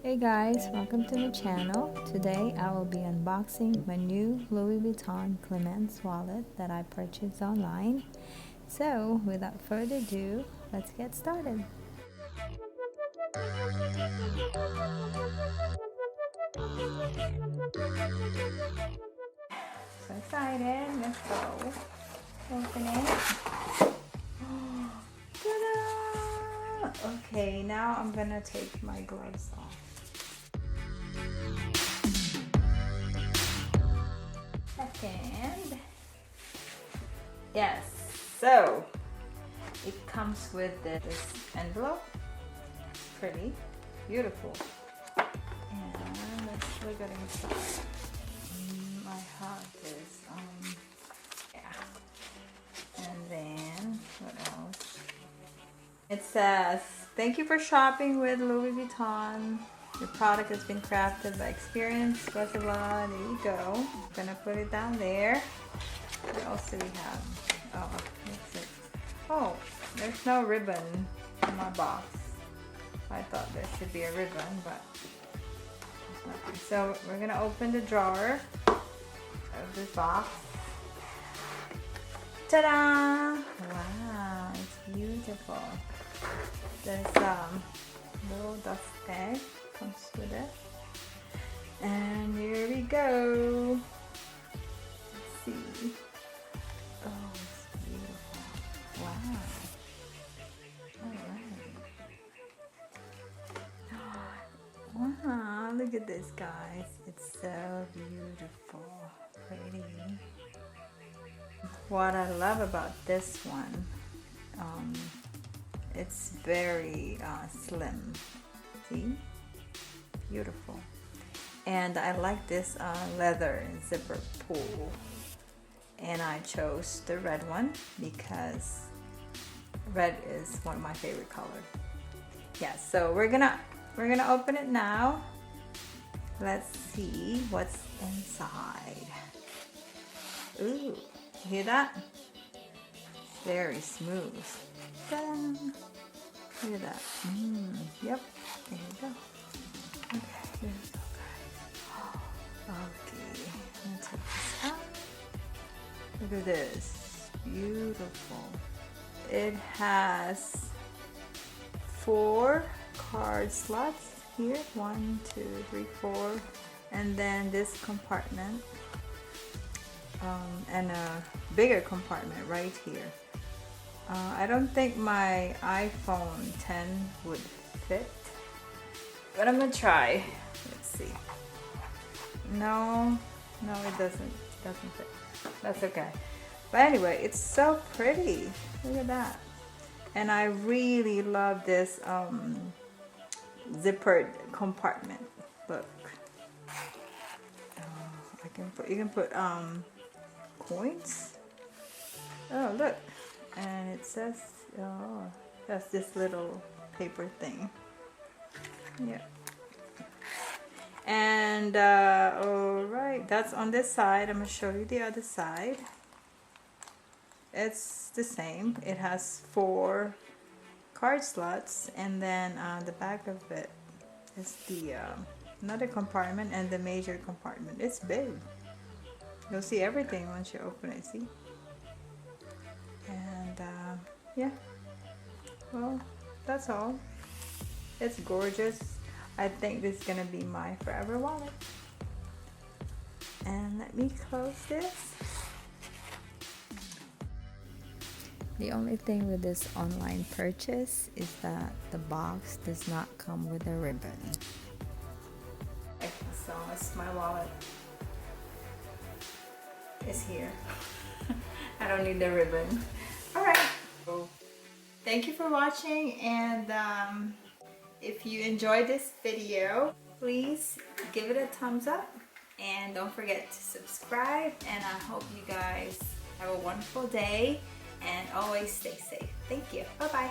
Hey guys, welcome to my channel. Today I will be unboxing my new Louis Vuitton Clemence wallet that I purchased online. So without further ado, let's get started. So excited, let's go. Open it. Ta-da! Okay, now I'm gonna take my gloves off. Second, yes, so it comes with this envelope. Pretty, beautiful. And let's look at inside. I have this, yeah. And then, what else? It says, thank you for shopping with Louis Vuitton. Your product has been crafted by experience, blah, blah, blah. There you go. I'm gonna put it down there. What else do we have? Oh, that's it. Oh, there's no ribbon in my box. I thought there should be a ribbon, but there's nothing. So we're gonna open the drawer of this box. Ta-da! Wow, it's beautiful. There's little dust egg comes with it, and here we go. Let's see. Oh, it's beautiful. Wow. Alright. Wow, look at this, guys. It's so beautiful. Pretty. What I love about this one, it's very slim. See? Beautiful. And I like this leather zipper pull. And I chose the red one because red is one of my favorite colors. Yeah, so we're gonna open it now. Let's see what's inside. Ooh, you hear that? Very smooth. Ta-da. Look at that. Yep, there you go. Okay, here we go, guys. Okay, I'm gonna take this out. Look at this, beautiful. It has 4 card slots here. 1, 2, 3, 4, and then this compartment, and a bigger compartment right here. I don't think my iPhone 10 would fit, but I'm gonna try. Let's see. No, it doesn't fit. That's okay. But anyway, it's so pretty. Look at that. And I really love this zippered compartment. Look. You can put coins. Oh, look. And it says, oh, that's this little paper thing. Yeah. And all right, that's on this side. I'm gonna show you the other side. It's the same. It has 4 card slots, and then the back of it is the another compartment and the major compartment. It's big. You'll see everything once you open it. See? And yeah. Well, that's all. It's gorgeous. I think this is gonna be my forever wallet. And let me close this. The only thing with this online purchase is that the box does not come with a ribbon. So it's my wallet. It's here. I don't need the ribbon. Alright. So, thank you for watching, and if you enjoyed this video, please give it a thumbs up, and don't forget to subscribe, and I hope you guys have a wonderful day and always stay safe. Thank you. Bye bye.